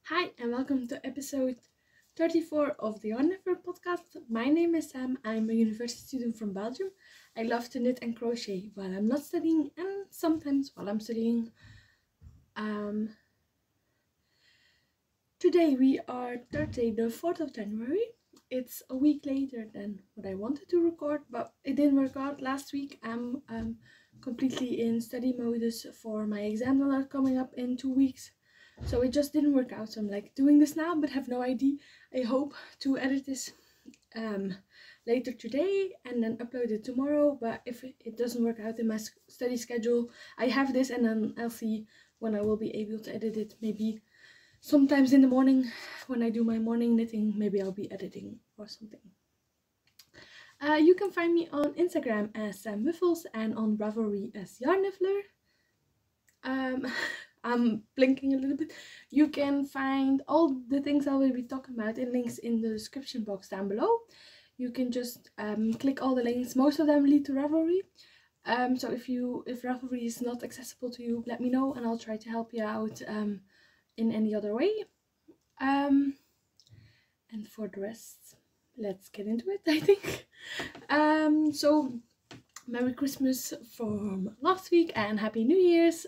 Hi and welcome to episode 34 of the Yarnniffler podcast. My name is Sam. I'm a university student from Belgium. I love to knit and crochet while I'm not studying and sometimes while I'm studying. Today we are Thursday the 4th of January. It's a week later than what I wanted to record, but it didn't work out last week. I'm completely in study modus for my exams that are coming up in 2 weeks. So it just didn't work out. So I'm like doing this now, but have no idea. I hope to edit this later today and then upload it tomorrow. But if it doesn't work out in my study schedule, I have this and then I'll see when I will be able to edit it. Maybe sometimes in the morning when I do my morning knitting, maybe I'll be editing or something. You can find me on Instagram as Wyffels and on Ravelry as Yarnniffler. I'm blinking a little bit. You can find all the things I will be talking about in links in the description box down below. You can just click all the links. Most of them lead to Ravelry. So if Ravelry is not accessible to you, let me know and I'll try to help you out in any other way. And for the rest, let's get into it, I think. So Merry Christmas from last week and Happy New Year's.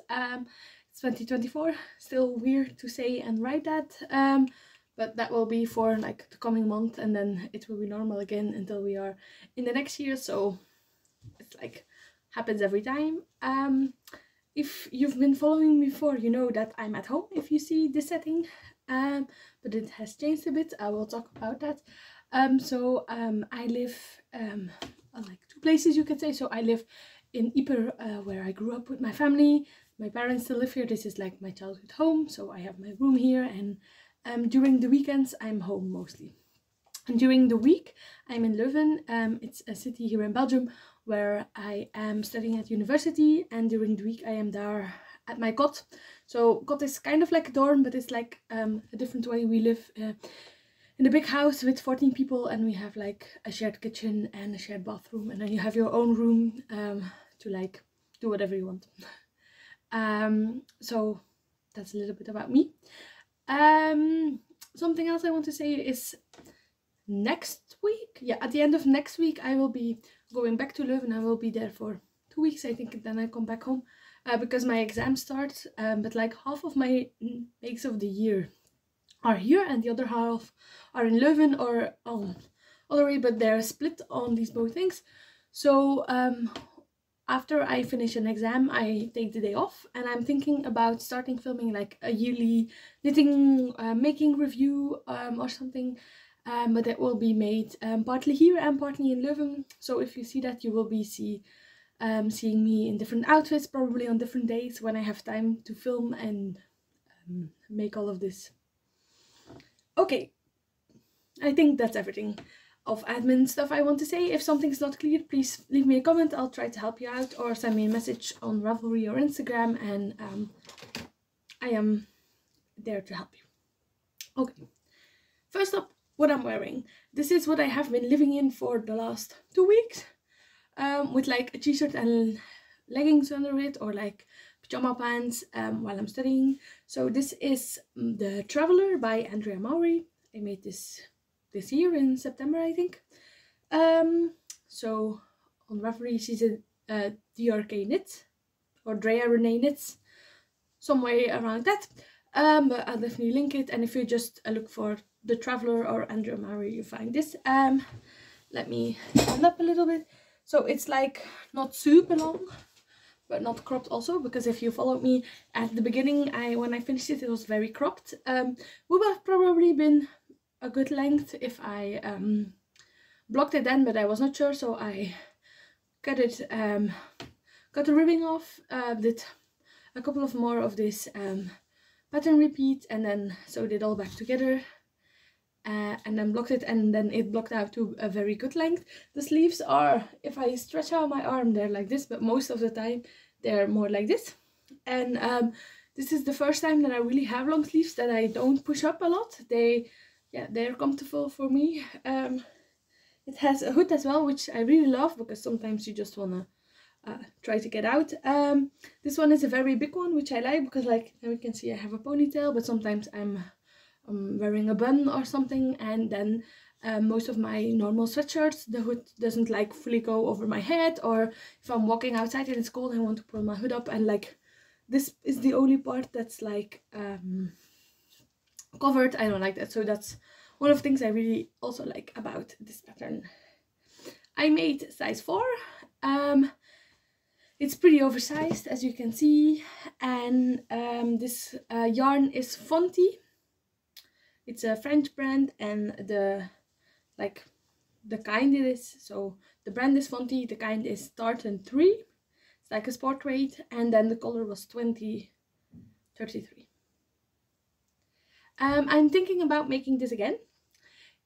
It's 2024, still weird to say and write that, but that will be for like the coming month and then it will be normal again until we are in the next year. So it's like happens every time. If you've been following me before, you know that I'm at home if you see this setting, but it has changed a bit. I will talk about that. I live like two places, you could say. So I live in Yper, where I grew up with my family. My parents still live here. This is like my childhood home, so I have my room here, and during the weekends I'm home mostly. And during the week I'm in Leuven. It's a city here in Belgium where I am studying at university, and during the week I am there at my cot. So cot is kind of like a dorm, but it's like a different way. We live in a big house with 14 people, and we have like a shared kitchen and a shared bathroom, and then you have your own room to like do whatever you want. So that's a little bit about me. Something else I want to say is next week, at the end of next week I will be going back to Leuven. I will be there for 2 weeks, I think, and then I come back home because my exam starts, but like half of my weeks of the year are here and the other half are in Leuven or on other way, but they're split on these both things. So after I finish an exam, I take the day off, and I'm thinking about starting filming like a yearly knitting making review or something, but that will be made partly here and partly in Leuven. So if you see that, you will be seeing me in different outfits, probably on different days when I have time to film and make all of this. Okay, I think that's everything of admin stuff I want to say. If something's not clear, please leave me a comment. I'll try to help you out, or send me a message on Ravelry or Instagram, and I am there to help you. Okay, first up, what I'm wearing. This is what I have been living in for the last 2 weeks, with like a t-shirt and leggings under it, or like pajama pants while I'm studying. So this is the Traveler by Andrea Maury. I made this year in September, I think. So on Ravelry she's a DRK knit, or Drea Renee knits, some way around that. But I'll definitely link it, and if you just look for the Traveler or Andrea Maury, you find this. Let me stand up a little bit. So it's like not super long, but not cropped also, because if you followed me at the beginning, when I finished it, it was very cropped. Would have probably been a good length if I blocked it then, but I was not sure, so I cut it, got the ribbing off, did a couple of more of this pattern repeat, and then sewed it all back together, and then blocked it, and then it blocked out to a very good length. The sleeves are, if I stretch out my arm, they're like this, but most of the time they're more like this. And this is the first time that I really have long sleeves that I don't push up a lot. They're comfortable for me. It has a hood as well, which I really love, because sometimes you just wanna try to get out. This one is a very big one, which I like, because like now you can see I have a ponytail, but sometimes I'm I'm wearing a bun or something, and then most of my normal sweatshirts, the hood doesn't like fully go over my head, or if I'm walking outside and it's cold and I want to pull my hood up, and like this is the only part that's like covered. I don't like that, so that's one of the things I really also like about this pattern. I made size 4. It's pretty oversized, as you can see, and this yarn is Fonty. It's a French brand, and the kind it is, so the brand is Fonty, the kind is Tartan 3. It's like a sport weight, and then the color was 2033. I'm thinking about making this again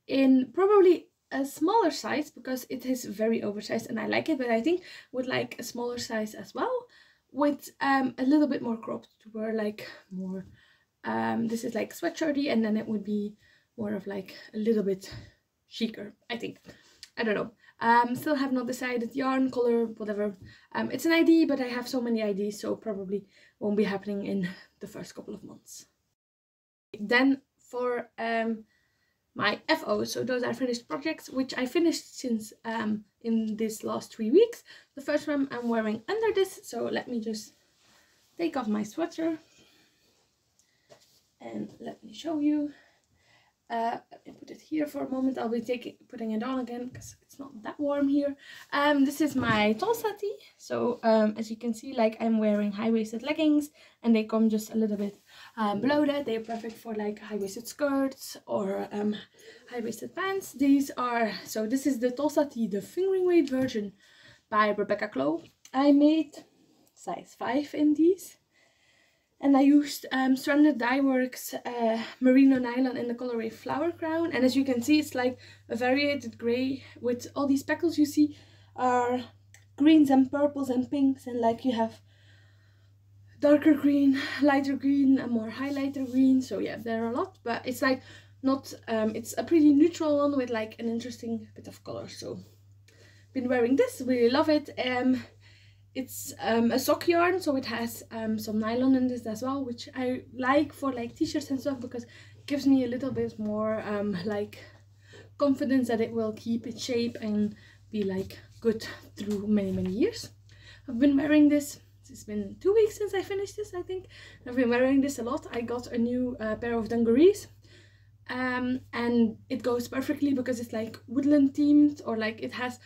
in probably a smaller size, because it is very oversized and I like it, but I think would like a smaller size as well, with a little bit more cropped to wear like more this is like sweatshirty, and then it would be more of like a little bit chicer, I think. I don't know. Still have not decided yarn, color, whatever. It's an idea, but I have so many ideas, so probably won't be happening in the first couple of months. Then for my FO, so those are finished projects, which I finished since in this last 3 weeks. The first one I'm wearing under this, so let me just take off my sweater and let me show you. Let me put it here for a moment. I'll be putting it on again because it's not that warm here. This is my Tulsa tee. So as you can see, like I'm wearing high-waisted leggings, and they come just a little bit below that. They're perfect for like high-waisted skirts or high-waisted pants. These are, so this is the Tulsa tee, the fingering weight version by Rebecca Clow. I made size 5 in these. And I used Stranded Dye Works merino nylon in the colorway Flower Crown. And as you can see, it's like a variated grey with all these speckles you see are greens and purples and pinks. And like you have darker green, lighter green, and more highlighter green. So yeah, there are a lot, but it's like not, it's a pretty neutral one with like an interesting bit of color. So been wearing this, really love it. It's a sock yarn, so it has some nylon in this as well, which I like for like t-shirts and stuff, because it gives me a little bit more like confidence that it will keep its shape and be like good through many years. I've been wearing this. It's been 2 weeks since I finished this, I think. I've been wearing this a lot. I got a new pair of dungarees, and it goes perfectly because it's like woodland themed, or like it has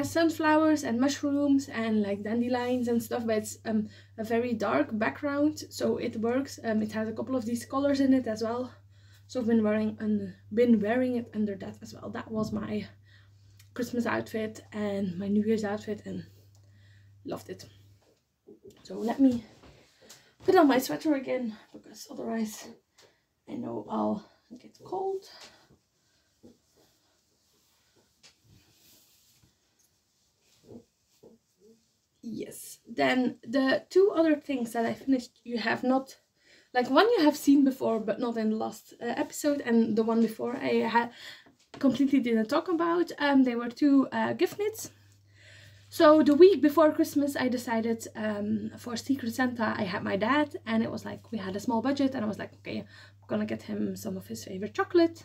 sunflowers and mushrooms and like dandelions and stuff, but it's a very dark background, so it works. It has a couple of these colors in it as well, so I've been wearing it under that as well. That was my Christmas outfit and my New Year's outfit, and loved it. So let me put on my sweater again, because otherwise I know I'll get cold. Yes, then the 2 other things that I finished, you have not, like one you have seen before but not in the last episode, and the one before I had completely didn't talk about. They were 2 gift knits. So the week before Christmas I decided for Secret Santa, I had my dad, and it was like we had a small budget, and I was like, okay, I'm gonna get him some of his favorite chocolate,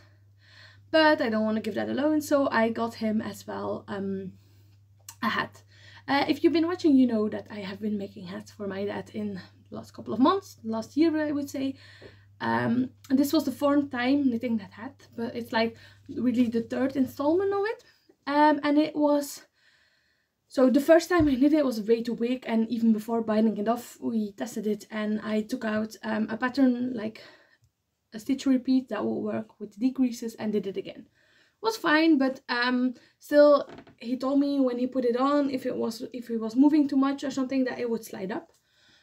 but I don't want to give that alone, so I got him as well a hat. If you've been watching, you know that I have been making hats for my dad in the last couple of months, last year I would say. And this was the 4th time knitting that hat, but it's like really the 3rd installment of it. And it was, so the first time I knit it was way too big, and even before binding it off we tested it, and I took out a pattern, like a stitch repeat that will work with decreases, and did it again. Was fine, but still he told me when he put it on, if it was moving too much or something, that it would slide up.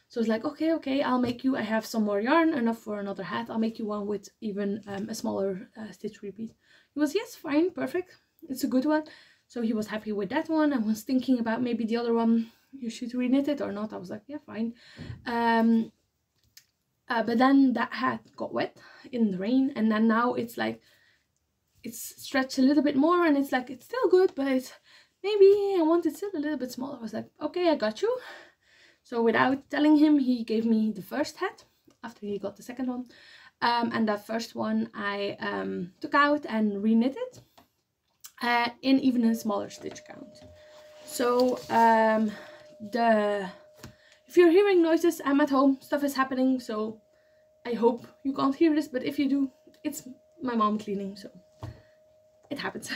So it's like, okay, I'll make you, I have some more yarn, enough for another hat, I'll make you one with even a smaller stitch repeat. He was, yes, fine, perfect, it's a good one. So he was happy with that one. I was thinking about maybe the other one, you should reknit it or not. I was like, yeah, fine. But then that hat got wet in the rain, and then now it's like, it's stretched a little bit more, and it's like, it's still good, but it's maybe I want it still a little bit smaller. I was like, okay, I got you. So without telling him, he gave me the first hat after he got the second one. and that first one I took out and re-knitted in even a smaller stitch count. So if you're hearing noises, I'm at home, stuff is happening, so I hope you can't hear this, but if you do, it's my mom cleaning, so it happens.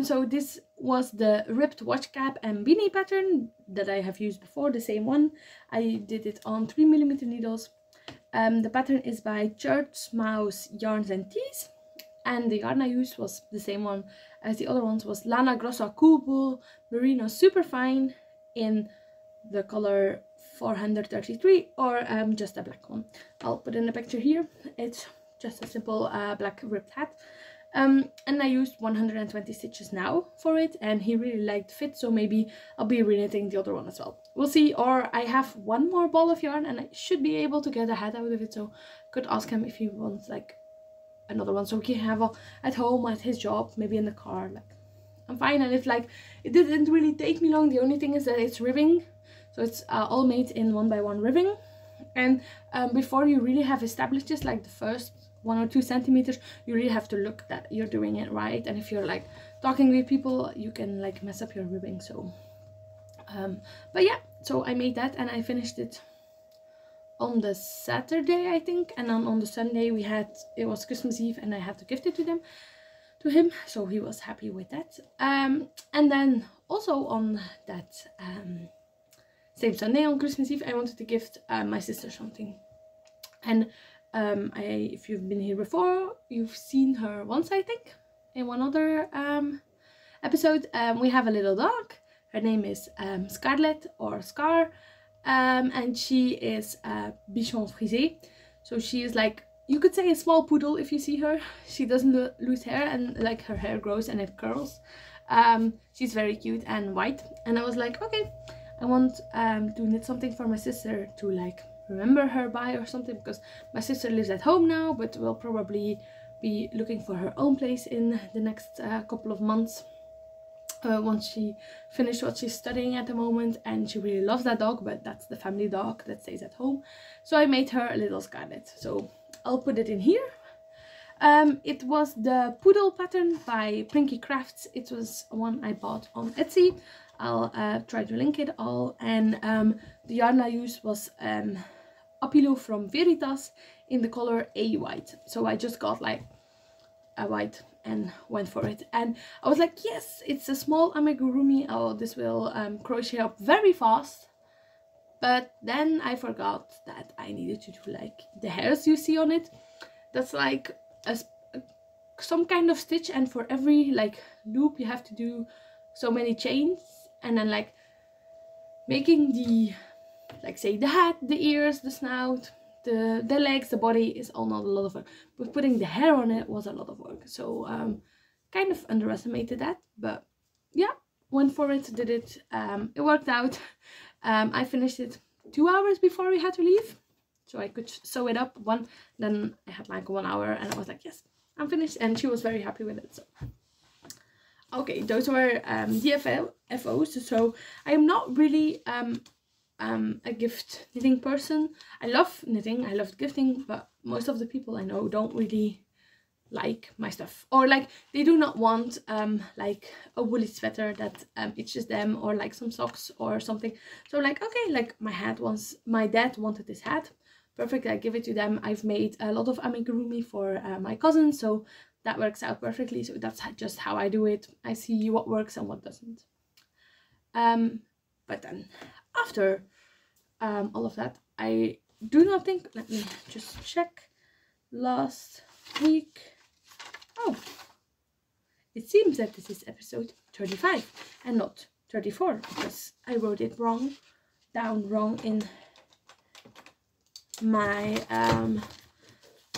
So this was the ribbed watch cap and beanie pattern that I have used before, the same one. I did it on 3mm needles. The pattern is by Church Mouse Yarns and Tees, and the yarn I used was the same one as the other ones, was Lana Grossa Cool Wool Merino Superfine in the color 433, or just a black one. I'll put in a picture here. It's just a simple black ribbed hat. And I used 120 stitches now for it, and he really liked the fit, so maybe I'll be re-knitting the other one as well. We'll see. Or I have one more ball of yarn and I should be able to get a hat out of it, so I could ask him if he wants like another one, so we can have at home, at his job, maybe in the car. Like, I'm fine. And if like it didn't really take me long, the only thing is that it's ribbing, so it's all made in 1x1 ribbing. And before you really have established this, like the first 1 or 2 centimeters, you really have to look that you're doing it right. And if you're like talking with people, you can like mess up your ribbing. So but yeah, so I made that and I finished it on the Saturday, I think, and then on the Sunday it was Christmas Eve and I had to gift it to him, so he was happy with that. And then also on that same Sunday, on Christmas Eve, I wanted to gift my sister something. And if you've been here before, you've seen her once, I think, in one other episode. We have a little dog. Her name is Scarlett, or Scar, and she is Bichon Frisé. So she is like, you could say a small poodle if you see her. She doesn't lose hair, and like her hair grows and it curls. She's very cute and white, and I was like, okay, I want to knit something for my sister to like remember her by or something, because my sister lives at home now, but will probably be looking for her own place in the next couple of months, once she finished what she's studying at the moment. And she really loves that dog, but that's the family dog that stays at home. So I made her a little Scarlett, so I'll put it in here. It was the poodle pattern by Pinky Crafts. It was one I bought on Etsy. I'll try to link it all. And the yarn I used was Apilo from Veritas in the color A White. So I just got like a white and went for it. And I was like, yes, it's a small amigurumi. Oh, this will crochet up very fast. But then I forgot that I needed to do like the hairs you see on it. That's like some kind of stitch, and for every like loop you have to do so many chains, and then like making the, like say the hat, the ears, the snout, the legs, the body is all not a lot of work, but putting the hair on it was a lot of work. So kind of underestimated that, but yeah, went for it, did it. It worked out. I finished it 2 hours before we had to leave, so I could sew it up one. Then I had like 1 hour and I was like, yes, I'm finished, and she was very happy with it. So okay, those were the FOs. So I am not really a gift knitting person. I love knitting, I love gifting, but most of the people I know don't really like my stuff, or like they do not want like a woolly sweater that itches them, or like some socks or something. So like, okay, like my dad wanted this hat, perfect, I give it to them. I've made a lot of amigurumi for my cousins, so that works out perfectly. So that's just how I do it. I see what works and what doesn't. But then after all of that, I do not think, let me just check, last week, oh, it seems that this is episode 35 and not 34, because I wrote it down wrong in my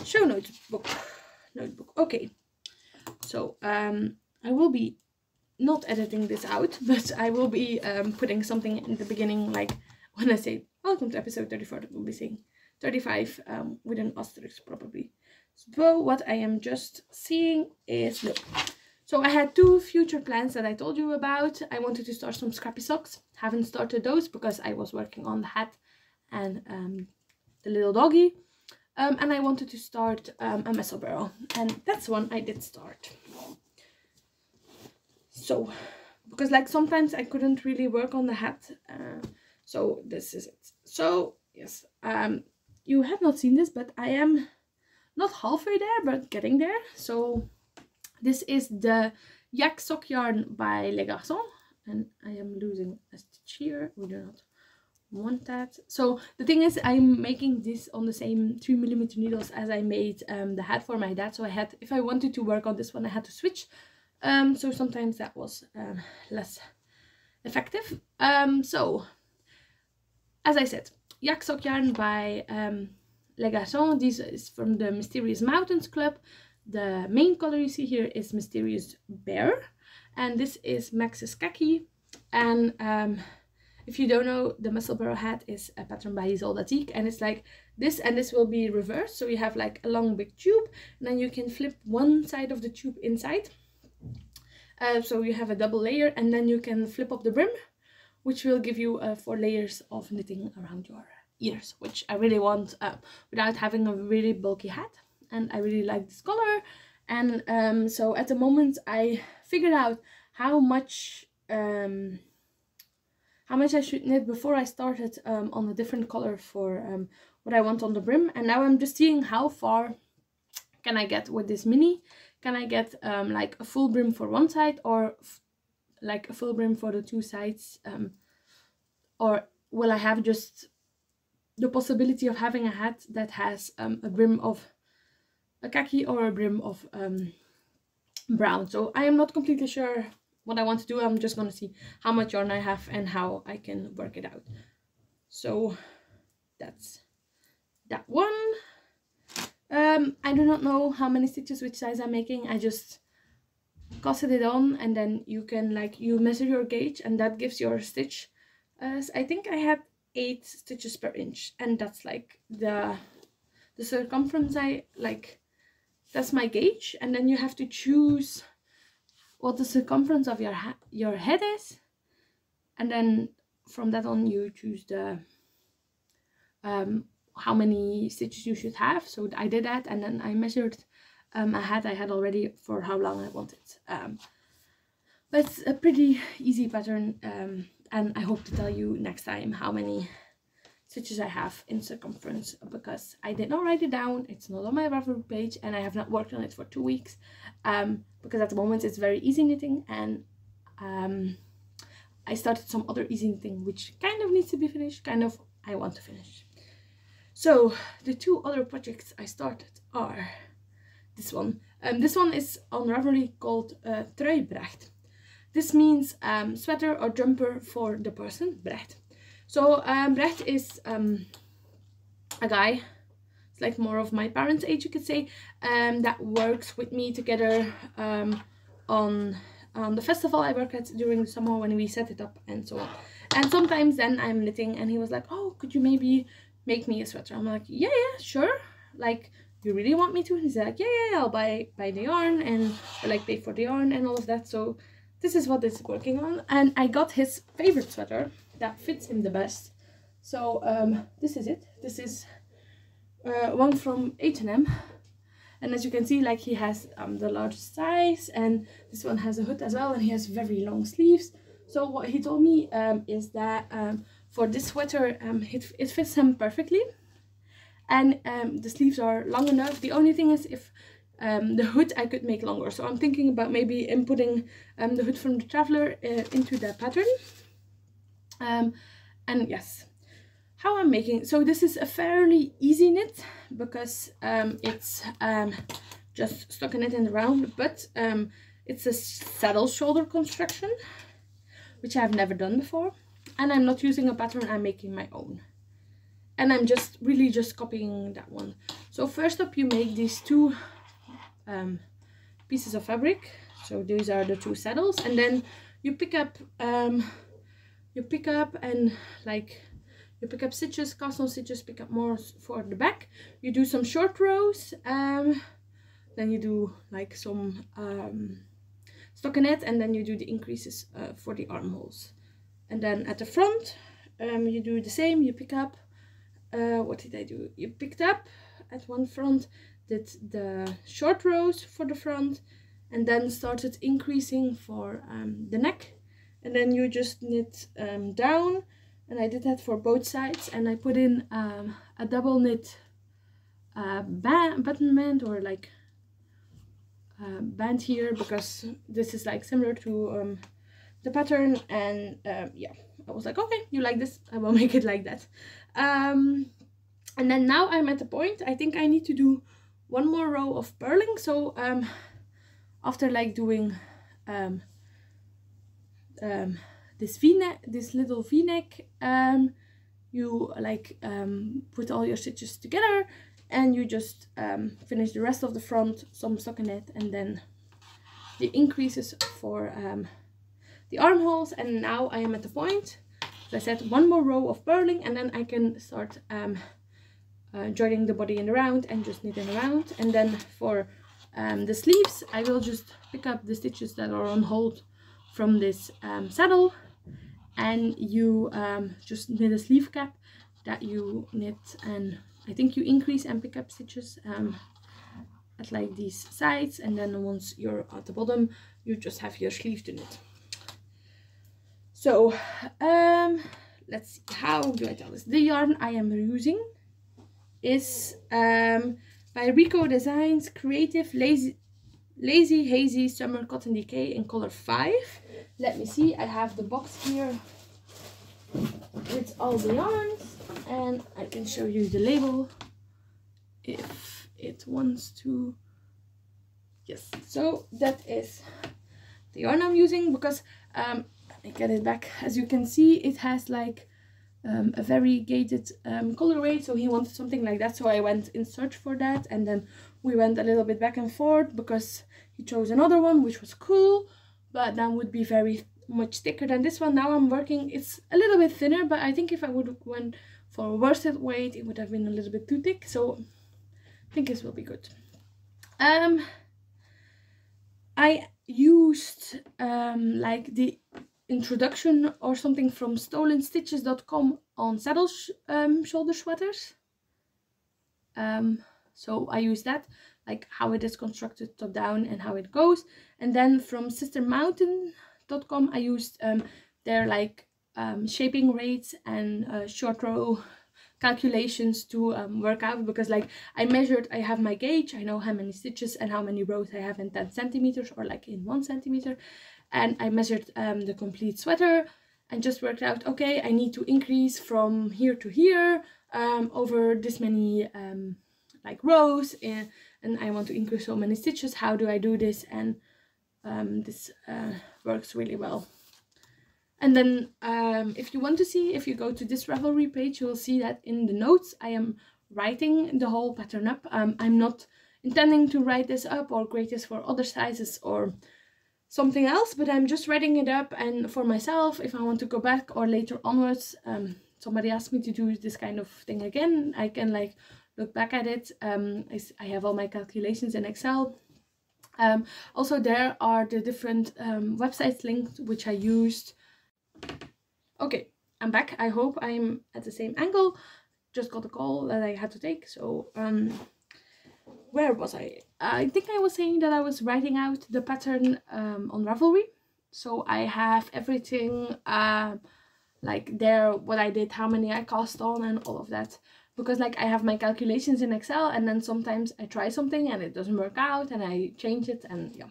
show notebook. Okay, so I will be not editing this out, but I will be putting something in the beginning, like when I say welcome to episode 34, I will be saying 35 with an asterisk probably. So what I am just seeing is, look, so I had 2 future plans that I told you about. I wanted to start some scrappy socks, haven't started those because I was working on the hat and the little doggy. and I wanted to start a missile barrel, and that's one I did start. So because like sometimes I couldn't really work on the hat, so this is it. So yes, you have not seen this, but I am not halfway there, but getting there. So this is the yak sock yarn by Les Garçons, and I am losing a stitch here. We do not want that. So the thing is, I'm making this on the same 3mm needles as I made the hat for my dad. So I had, if I wanted to work on this one, I had to switch. So sometimes that was less effective. So as I said, yak sock yarn by Les Garçons. This is from the Mysterious Mountains Club. The main color you see here is Mysterious Bear, and this is Max's Khaki. And if you don't know, the Muscle Barrel hat is a pattern by Isolde Teak, and it's like this, and this will be reversed. So you have like a long big tube, and then you can flip one side of the tube inside. So you have a double layer, and then you can flip up the brim, which will give you 4 layers of knitting around your ears, which I really want without having a really bulky hat. And I really like this color. And so at the moment I figured out how much I should knit before I started on a different color for what I want on the brim. And now I'm just seeing how far can I get with this mini. Can I get like a full brim for one side, or like a full brim for the 2 sides, or will I have just the possibility of having a hat that has a brim of a khaki or a brim of brown. So I am not completely sure what I want to do. I'm just gonna see how much yarn I have and how I can work it out. So that's that one. I do not know how many stitches, which size I'm making. I just casted it on, and then you can like, you measure your gauge, and that gives your stitch. I think I had 8 stitches per inch, and that's like the circumference. I like, that's my gauge, and then you have to choose what the circumference of your head is, and then from that on you choose the how many stitches you should have. So I did that, and then I measured a hat I had already for how long I wanted. But it's a pretty easy pattern, and I hope to tell you next time how many stitches I have in circumference, because I did not write it down. It's not on my Ravelry page, and I have not worked on it for 2 weeks, because at the moment it's very easy knitting, and I started some other easy knitting which kind of needs to be finished, kind of I want to finish. So the 2 other projects I started are this one. This one is on Ravelry called Truibrecht. This means sweater or jumper for the person, Brecht. So Brecht is a guy, it's like more of my parents' age, you could say, that works with me together on the festival I work at during the summer when we set it up and so on. And sometimes then I'm knitting, and he was like, oh, could you maybe make me a sweater? I'm like, yeah, sure. Like, you really want me to? And he's like, yeah, I'll buy the yarn, and or like pay for the yarn and all of that. So this is what it's working on, and I got his favorite sweater that fits him the best. So this is it. This is one from H&M, and as you can see, like, he has the largest size, and this one has a hood as well, and he has very long sleeves. So what he told me is that for this sweater it fits him perfectly, and the sleeves are long enough. The only thing is, if the hood I could make longer, so I'm thinking about maybe inputting the hood from the Traveler into the pattern. And yes, how I'm making, so this is a fairly easy knit, because it's just stockinette in the round, but it's a saddle shoulder construction, which I've never done before, and I'm not using a pattern, I'm making my own, and I'm just really just copying that one. So first up, you make these 2 pieces of fabric. So these are the 2 saddles, and then you pick up stitches, cast-on stitches, pick up more for the back. You do some short rows, then you do like some stockinette, and then you do the increases for the armholes. And then at the front, you do the same. You pick up, what did I do? You picked up at one front, did the short rows for the front, and then started increasing for the neck, and then you just knit down, and I did that for both sides, and I put in a double knit button band, or like band here, because this is like similar to the pattern, and yeah, I was like, okay, you like this, I will make it like that. And then now I'm at the point, I think I need to do one more row of purling. So after like doing this v-neck, this little v-neck, you like put all your stitches together, and you just finish the rest of the front, some stockinette, and then the increases for the armholes. And now I am at the point, as I said, one more row of purling, and then I can start joining the body in the round and just knitting around. And then for the sleeves, I will just pick up the stitches that are on hold from this saddle, and you just knit a sleeve cap that you knit, and I think you increase and pick up stitches at like these sides, and then once you're at the bottom, you just have your sleeve to knit. So let's see, how do I tell this? The yarn I am using is by Rico Designs Creative Lazy Hazy Summer Cotton Decay in color 5. Let me see, I have the box here with all the yarns, and I can show you the label if it wants to. Yes, so that is the yarn I'm using, because let me get it back. As you can see, it has like a variegated colorway, so he wanted something like that, so I went in search for that, and then we went a little bit back and forth because he chose another one which was cool, but that would be very much thicker than this one. Now I'm working, it's a little bit thinner, but I think if I would have went for a worsted weight, it would have been a little bit too thick, so I think this will be good. I used like the introduction or something from stolenstitches.com on saddle shoulder sweaters. So I use that, like how it is constructed top down and how it goes. And then from sistermountain.com I used their like shaping rates and short row calculations to work out, because like I measured, I have my gauge, I know how many stitches and how many rows I have in 10 centimeters or like in 1 centimeter, and I measured the complete sweater and just worked out, okay, I need to increase from here to here over this many like rows, and I want to increase so many stitches. How do I do this? And this works really well. And then if you want to see, if you go to this Ravelry page, you will see that in the notes I am writing the whole pattern up. I'm not intending to write this up or create this for other sizes or something else, but I'm just writing it up, and for myself, if I want to go back or later onwards, somebody asked me to do this kind of thing again, I can like look back at it. I have all my calculations in Excel. Also there are the different websites linked which I used. Okay, I'm back. I hope I'm at the same angle. Just got a call that I had to take. So where was I? I think I was saying that I was writing out the pattern on Ravelry. So I have everything like there, what I did, how many I cast on and all of that. Because like I have my calculations in Excel, and then sometimes I try something and it doesn't work out and I change it, and yeah.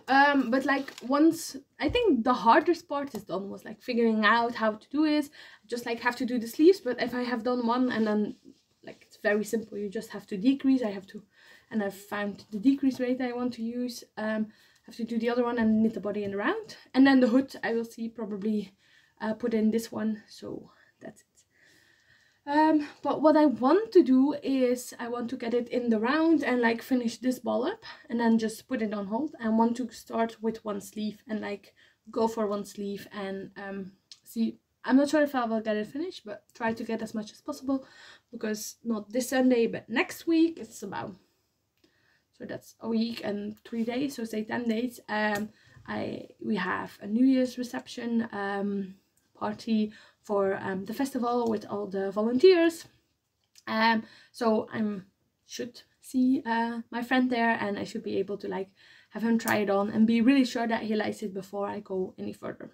But like once, I think the hardest part is done, was like figuring out how to do it. Just like have to do the sleeves, but if I have done one, and then like it's very simple, you just have to decrease. I have to, and I've found the decrease rate I want to use. Have to do the other one and knit the body in the round, and then the hood I will see probably put in this one. So that's it. But what I want to do is I want to get it in the round and like finish this ball up and then just put it on hold. I want to start with one sleeve and like go for one sleeve and see. I'm not sure if I will get it finished, but try to get as much as possible, because not this Sunday but next week it's about, so that's a week and 3 days, so say 10 days. We have a New Year's reception party for the festival with all the volunteers, So I should see my friend there, and I should be able to like have him try it on and be really sure that he likes it before I go any further.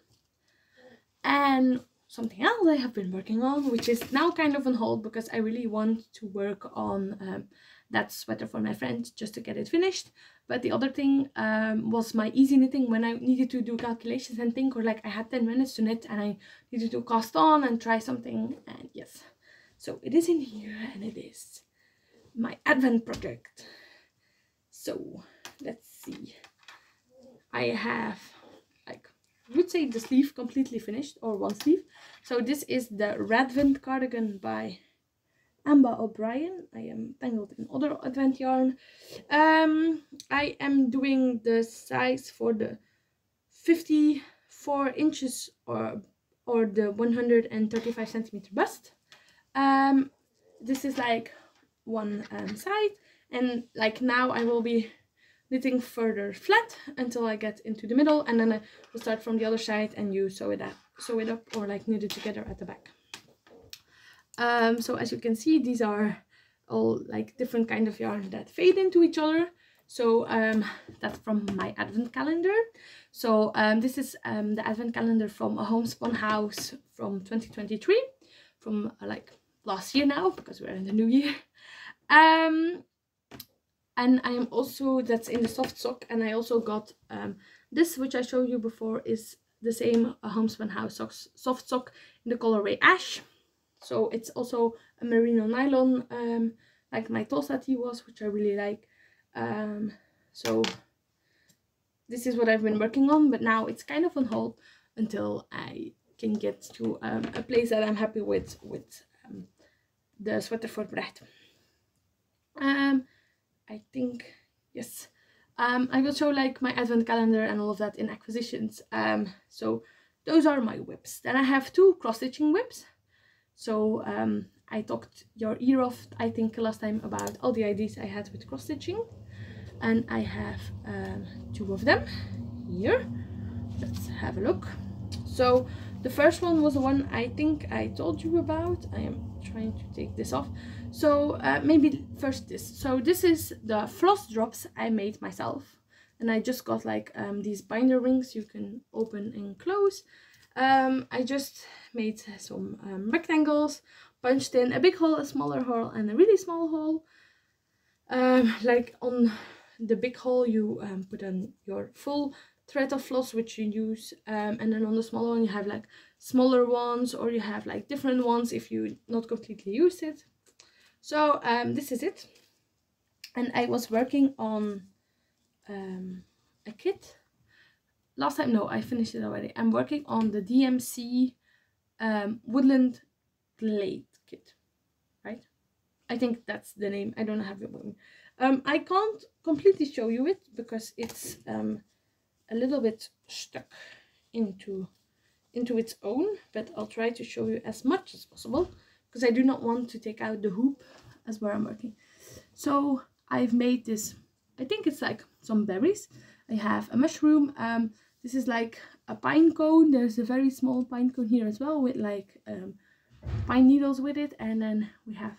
And something else I have been working on, which is now kind of on hold because I really want to work on that sweater for my friend just to get it finished. But the other thing was my easy knitting, when I needed to do calculations and think, or like I had 10 minutes to knit and I needed to cast on and try something. And yes, so it is in here, and it is my advent project. So let's see, I have, like, I would say the sleeve completely finished, or one sleeve. So this is the Radvent cardigan by Amba O'Brien. I am tangled in other advent yarn. I am doing the size for the 54 inches or the 135 centimeter bust. This is like one side, and like now I will be knitting further flat until I get into the middle, and then I will start from the other side and you sew it up or like knit it together at the back. So as you can see, these are all like different kind of yarn that fade into each other. So that's from my advent calendar. So this is the advent calendar from a homespun house from 2023, from like last year now, because we're in the new year. And I am also, that's in the soft sock, and I also got this, which I showed you before, is the same homespun house soft sock in the colorway ash. So it's also a merino nylon, like my Tulsa tee was, which I really like. So this is what I've been working on, but now it's kind of on hold until I can get to a place that I'm happy with the sweater for Brecht. I think, yes, I will show like my advent calendar and all of that in acquisitions. So those are my whips. Then I have two cross-stitching whips. So I talked your ear off, I think, last time about all the ideas I had with cross-stitching, and I have two of them here. Let's have a look. So the first one was the one I think I told you about. I am trying to take this off. So maybe first this. So this is the floss drops I made myself, and I just got like these binder rings you can open and close. I just made some rectangles, punched in a big hole, a smaller hole, and a really small hole. Like on the big hole you put in your full thread of floss which you use, and then on the smaller one you have like smaller ones, or you have like different ones if you not completely use it. So this is it, and I was working on a kit last time. No, I finished it already. I'm working on the DMC Woodland Glade kit, right? I think that's the name. I don't have it with me. I can't completely show you it because it's a little bit stuck into its own, but I'll try to show you as much as possible because I do not want to take out the hoop as where I'm working. So I've made this, I think it's like some berries. I have a mushroom. This is like a pine cone. There's a very small pine cone here as well with like pine needles with it, and then we have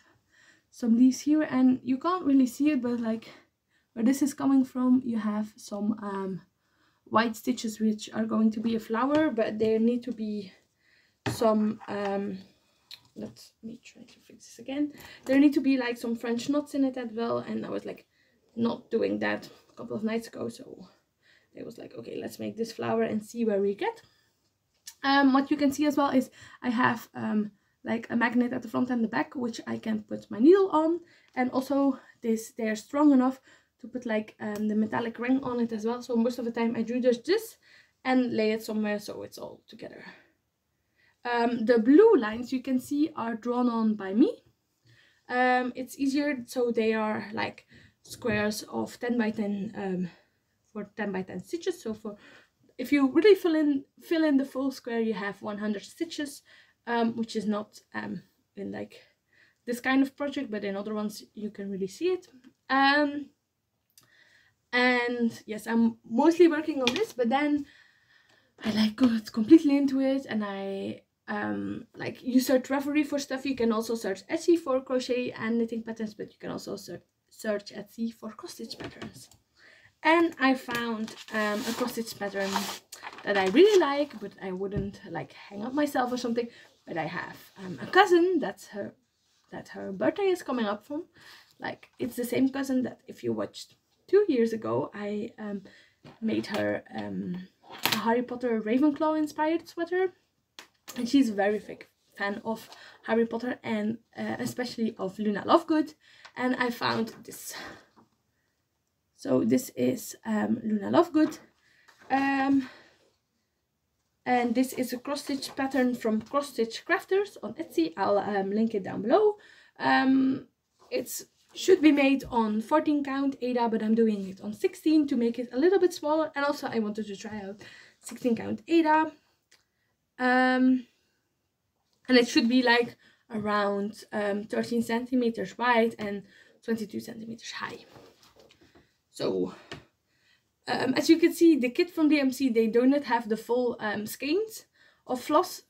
some leaves here, and you can't really see it, but like where this is coming from you have some white stitches which are going to be a flower, but there need to be some let me try to fix this again. There need to be like some French knots in it as well, and I was like not doing that a couple of nights ago, so I was like, okay, let's make this flower and see where we get. What you can see as well is I have like a magnet at the front and the back which I can put my needle on, and also they're strong enough to put like the metallic ring on it as well. So most of the time I do just this and lay it somewhere so it's all together. The blue lines you can see are drawn on by me. It's easier, so they are like squares of 10 by 10 for 10 by 10 stitches. So for if you really fill in the full square, you have 100 stitches, which is not in like this kind of project, but in other ones you can really see it. And yes, I'm mostly working on this, but then I like got completely into it, and I like you search Ravelry for stuff, you can also search Etsy for crochet and knitting patterns, but you can also search Etsy for cross stitch patterns. And I found a cross stitch pattern that I really like, but I wouldn't like hang up myself or something. But I have a cousin that her birthday is coming up from. Like, it's the same cousin that if you watched 2 years ago, I made her a Harry Potter Ravenclaw inspired sweater. And she's a very big fan of Harry Potter and especially of Luna Lovegood. And I found this. So this is Luna Lovegood. And this is a cross stitch pattern from Cross Stitch Crafters on Etsy. I'll link it down below. It should be made on 14 count Ada, but I'm doing it on 16 to make it a little bit smaller. And also I wanted to try out 16 count Ada. And it should be like around 13 centimeters wide and 22 centimeters high. So as you can see, the kit from DMC, they do not have the full skeins of floss,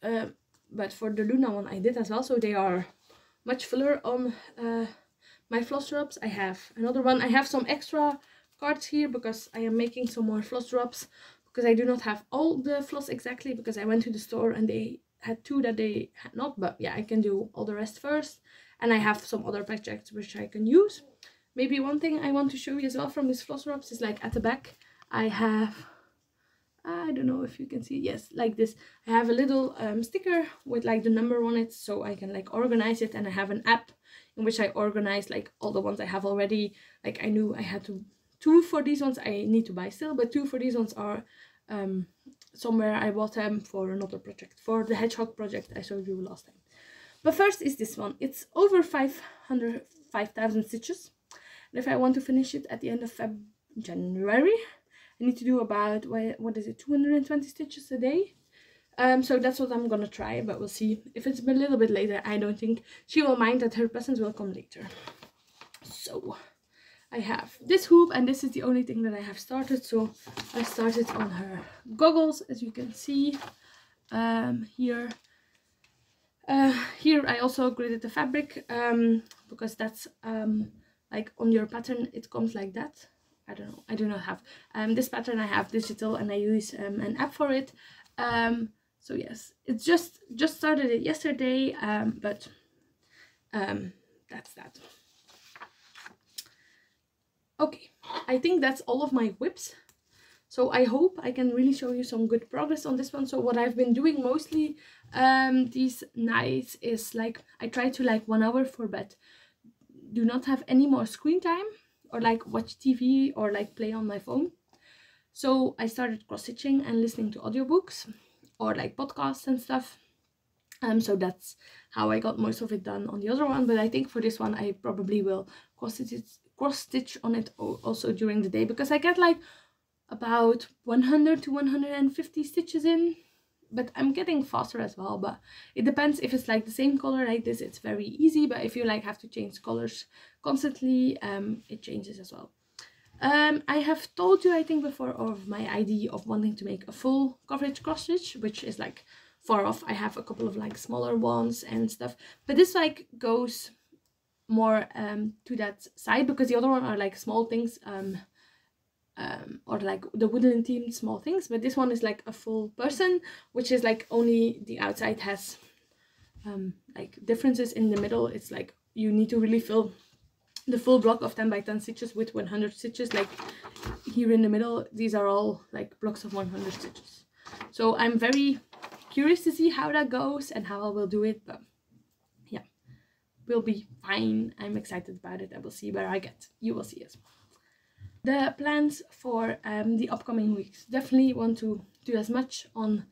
but for the Luna one I did as well, so they are much fuller on my floss drops. I have another one. I have some extra cards here because I am making some more floss drops, because I do not have all the floss exactly, because I went to the store and they had 2 that they had not, but yeah, I can do all the rest first. And I have some other projects which I can use. Maybe one thing I want to show you as well from these floss drops is like at the back I have, I don't know if you can see, yes, like this. I have a little sticker with like the number on it, so I can like organize it. And I have an app in which I organize like all the ones I have already. Like I knew I had to 2 for these ones I need to buy still, but 2 for these ones are somewhere I bought them for another project, for the hedgehog project I showed you last time. But first is this one. It's over 5,000 stitches. And if I want to finish it at the end of January, I need to do about, what is it, 220 stitches a day. So that's what I'm gonna try, but we'll see. If it's a little bit later, I don't think she will mind that her presents will come later. So I have this hoop, and this is the only thing that I have started. So I started on her goggles, as you can see here. Here I also gridded the fabric because that's like on your pattern it comes like that. I don't know, I do not have this pattern. I have digital and I use an app for it. So yes, it's just started it yesterday, but that's that. Okay, I think that's all of my whips. So I hope I can really show you some good progress on this one. So what I've been doing mostly these nights is like I try to like 1 hour for bed, do not have any more screen time or like watch TV or like play on my phone. So I started cross stitching and listening to audiobooks or like podcasts and stuff. So that's how I got most of it done on the other one. But I think for this one I probably will cross stitch on it also during the day, because I get like about 100 to 150 stitches in, but I'm getting faster as well. But it depends. If it's like the same color like this, it's very easy, but if you like have to change colors constantly, it changes as well. I have told you I think before of my idea of wanting to make a full coverage cross stitch, which is like far off. I have a couple of like smaller ones and stuff, but this like goes more to that side, because the other one are like small things, or like the woodland themed small things, but this one is like a full person, which is like only the outside has like differences in the middle. It's like you need to really fill the full block of 10 by 10 stitches with 100 stitches. Like here in the middle, these are all like blocks of 100 stitches. So I'm very curious to see how that goes and how I will do it, but yeah, will be fine. I'm excited about it. I will see where I get. You will see as well. The plans for the upcoming weeks. Definitely want to do as much on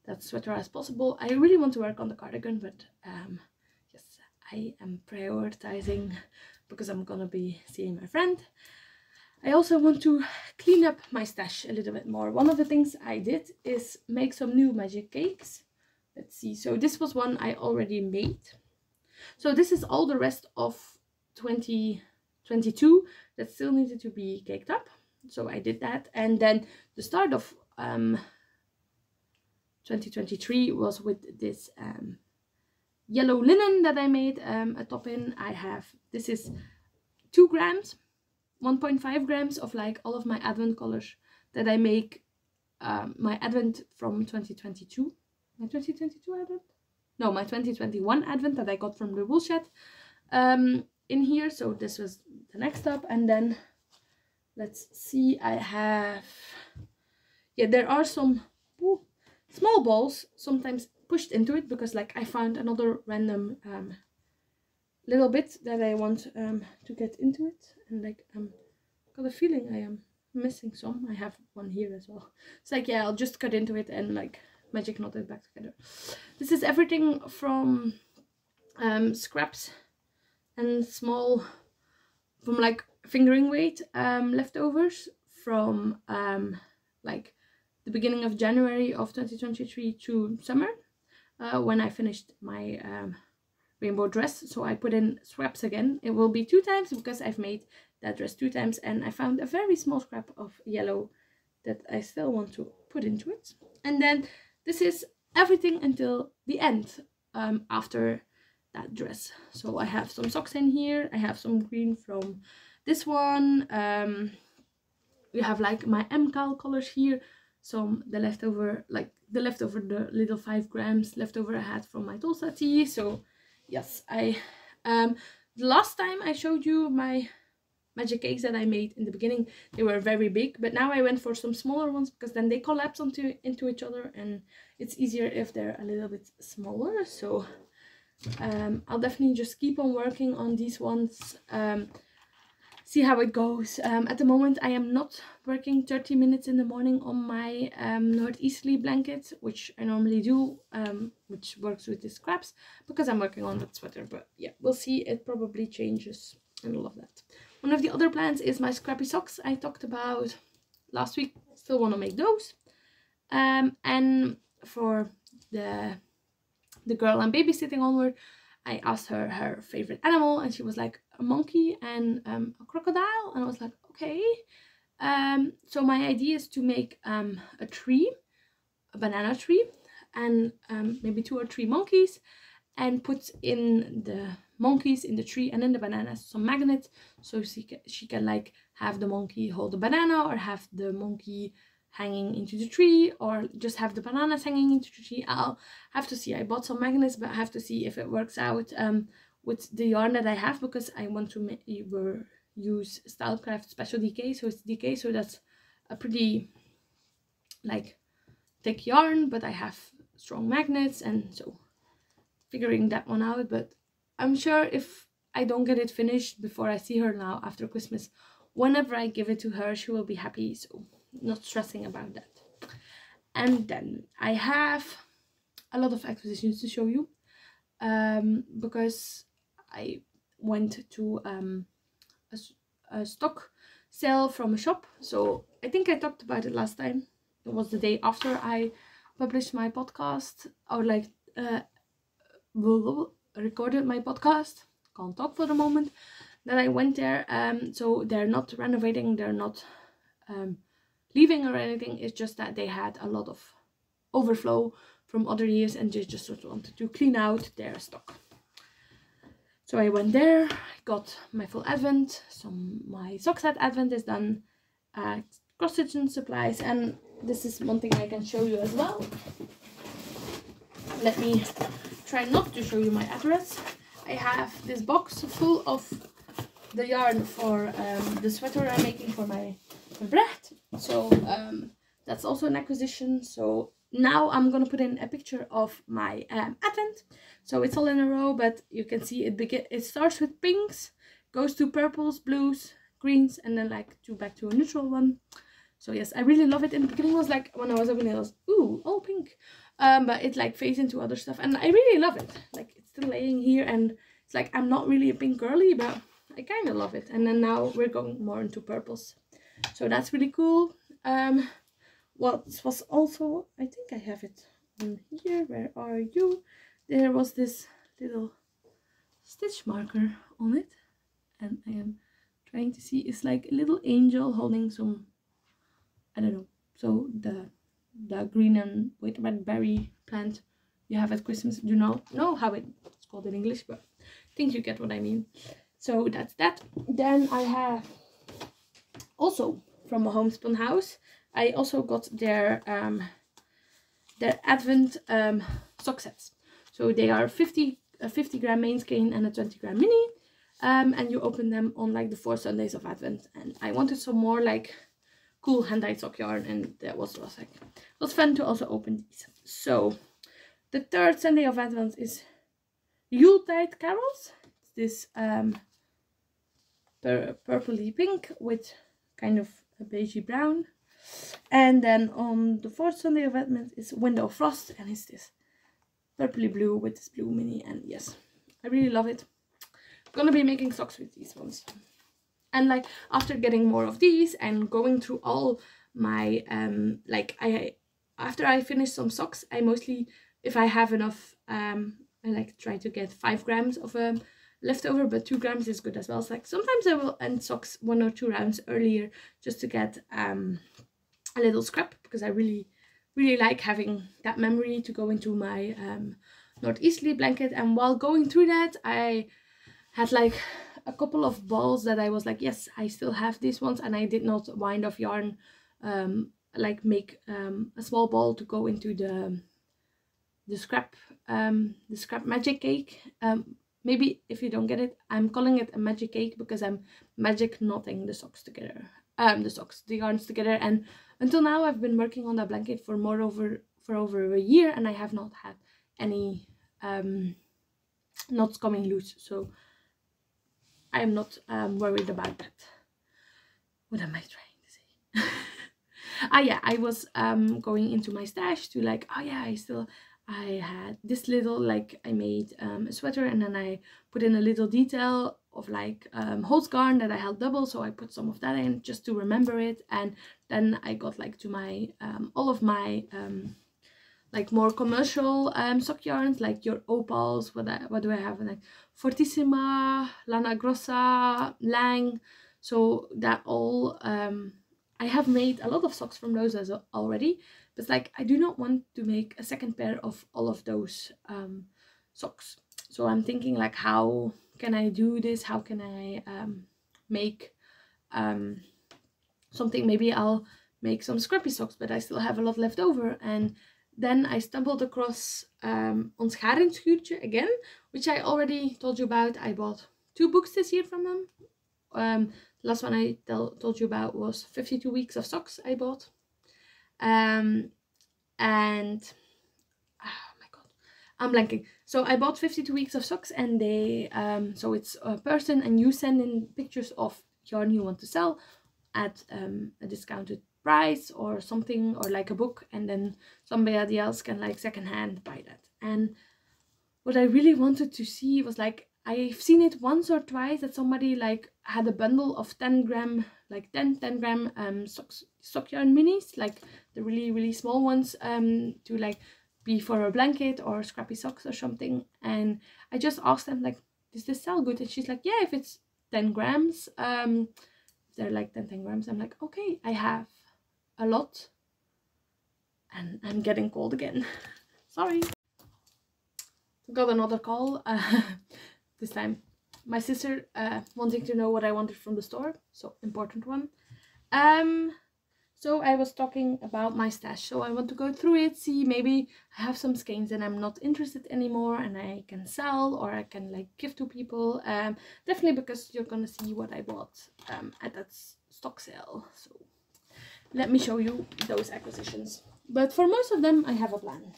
that sweater as possible. I really want to work on the cardigan, but yes, I am prioritizing because I'm gonna be seeing my friend. I also want to clean up my stash a little bit more. One of the things I did is make some new magic cakes. Let's see. So this was one I already made. So this is all the rest of 2022 that still needed to be caked up. So I did that. And then the start of 2023 was with this yellow linen that I made a top in. I have, this is 2 grams, 1.5 grams of like all of my advent colors that I make my advent from 2022. My 2022 advent? No, my 2021 advent that I got from the woolshed in here. So this was the next top. And then let's see, I have, yeah, there are some small balls sometimes pushed into it because like I found another random little bit that I want to get into it, and like got a feeling I am missing some. I have one here as well. It's like, yeah, I'll just cut into it and like magic knot it back together. This is everything from scraps and small, from like fingering weight leftovers from like the beginning of January of 2023 to summer when I finished my rainbow dress. So I put in scraps again. It will be 2 times because I've made that dress 2 times, and I found a very small scrap of yellow that I still want to put into it. And then this is everything until the end after that dress. So I have some socks in here. I have some green from this one. We have like my MCAL colors here. Some the leftover the little 5 grams leftover I had from my Tulsa tea. So yes, I the last time I showed you my magic cakes that I made in the beginning, they were very big, but now I went for some smaller ones because then they collapse into each other, and it's easier if they're a little bit smaller. So I'll definitely just keep on working on these ones, see how it goes. At the moment I am not working 30 minutes in the morning on my northeasterly blanket, which I normally do, which works with the scraps, because I'm working on that sweater. But yeah, we'll see, it probably changes and all of that. One of the other plans is my scrappy socks I talked about last week. Still want to make those. And for the girl I'm babysitting onward, I asked her her favorite animal, and she was like a monkey and a crocodile, and I was like, okay. So my idea is to make a tree, a banana tree, and maybe 2 or 3 monkeys, and put in the monkeys in the tree and in the bananas some magnets, so she can like have the monkey hold the banana, or have the monkey hanging into the tree, or just have the bananas hanging into the tree. I'll have to see. I bought some magnets, but I have to see if it works out with the yarn that I have, because I want to use Stylecraft Special DK. So it's DK, so that's a pretty like thick yarn, but I have strong magnets, and so figuring that one out. But I'm sure if I don't get it finished before I see her now after Christmas, whenever I give it to her, she will be happy. So not stressing about that. And then I have a lot of acquisitions to show you, because I went to a stock sale from a shop. So I think I talked about it last time. It was the day after I published my podcast, or like recorded my podcast. Can't talk for the moment. That I went there. So they're not renovating, they're not leaving or anything. It's just that they had a lot of overflow from other years, and they just sort of wanted to clean out their stock. So I went there, got my full advent, my sock set advent is done, cross stitching supplies, and this is one thing I can show you as well. Let me try not to show you my address. I have this box full of the yarn for the sweater I'm making for my bread. So that's also an acquisition. So now I'm gonna put in a picture of my advent. So it's all in a row, but you can see it starts with pinks, goes to purples, blues, greens, and then like back to a neutral one. So yes, I really love it. In the beginning, it was like, when I was opening it, I was, ooh, all pink. But it like fades into other stuff, and I really love it. Like, it's still laying here, and it's like, I'm not really a pink girly, but I kind of love it. And then now we're going more into purples. So that's really cool. What was also, I think I have it on here. Where are you? There was this little stitch marker on it, and I am trying to see. It's like a little angel holding some, I don't know. So the the green and with red berry plant you have at Christmas. Do not know how it's called in English, but I think you get what I mean. So that's that. Then I have also from a homespun house, I also got their Advent sock sets. So they are a 50 gram main skein and a 20 gram mini, and you open them on like the 4 Sundays of Advent. And I wanted some more like cool hand-dyed sock yarn, and that was like, it was fun to also open these. So the 3rd Sunday of Advent is Yuletide Carols. It's this purpley pink with kind of a beigey brown. And then on the 4th Sunday of Advent is Window of Frost, and it's this purpley blue with this blue mini. And yes, I really love it. I'm gonna be making socks with these ones. And like after getting more of these and going through all my after I finish some socks, I mostly, if I have enough, I like try to get 5 grams of leftover, but 2 grams is good as well. So like sometimes I will end socks 1 or 2 rounds earlier just to get a little scrap, because I really like having that memory to go into my northeasterly blanket. And while going through that, I had like a couple of balls that I was like, yes, I still have these ones, and I did not wind off yarn, like make a small ball to go into the scrap magic cake. Maybe if you don't get it, I'm calling it a magic cake because I'm magic knotting the socks together, the yarns together. And until now I've been working on that blanket for over a year, and I have not had any knots coming loose, so I'm not worried about that. What am I trying to say? Yeah, I was going into my stash to like, oh yeah, I had this little, like I made a sweater, and then I put in a little detail of like hose yarn that I held double, so I put some of that in just to remember it. And then I got like to my all of my like more commercial sock yarns, like your opals. What do I have? Like Fortissima, Lana Grossa, Lang. So that all I have made a lot of socks from those as already, but like I do not want to make a second pair of all of those socks. So I'm thinking like, how can I do this? How can I make something? Maybe I'll make some scrappy socks, but I still have a lot left over. And then I stumbled across Ons Garingsschuurtje again, which I already told you about. I bought 2 books this year from them. The last one I told you about was 52 weeks of socks I bought. And oh my god, I'm blanking. So I bought 52 weeks of socks, and they so it's a person, and you send in pictures of yarn you want to sell at a discounted price or something, or like a book, and then somebody else can like secondhand buy that. And what I really wanted to see was like, I've seen it once or twice that somebody like had a bundle of 10 gram, like 10 gram sock yarn minis, like the really small ones, to like be for a blanket or scrappy socks or something. And I just asked them like, does this sell good? And she's like, yeah, if it's 10 grams, they're like 10 grams. I'm like, okay, I have a lot, and I'm getting cold again. Sorry. Got another call. This time my sister wanting to know what I wanted from the store, so important one. So I was talking about my stash, so I want to go through it, see maybe I have some skeins that I'm not interested anymore and I can sell, or I can like give to people. Definitely because you're gonna see what I bought at that stock sale. So let me show you those acquisitions, but for most of them I have a plan.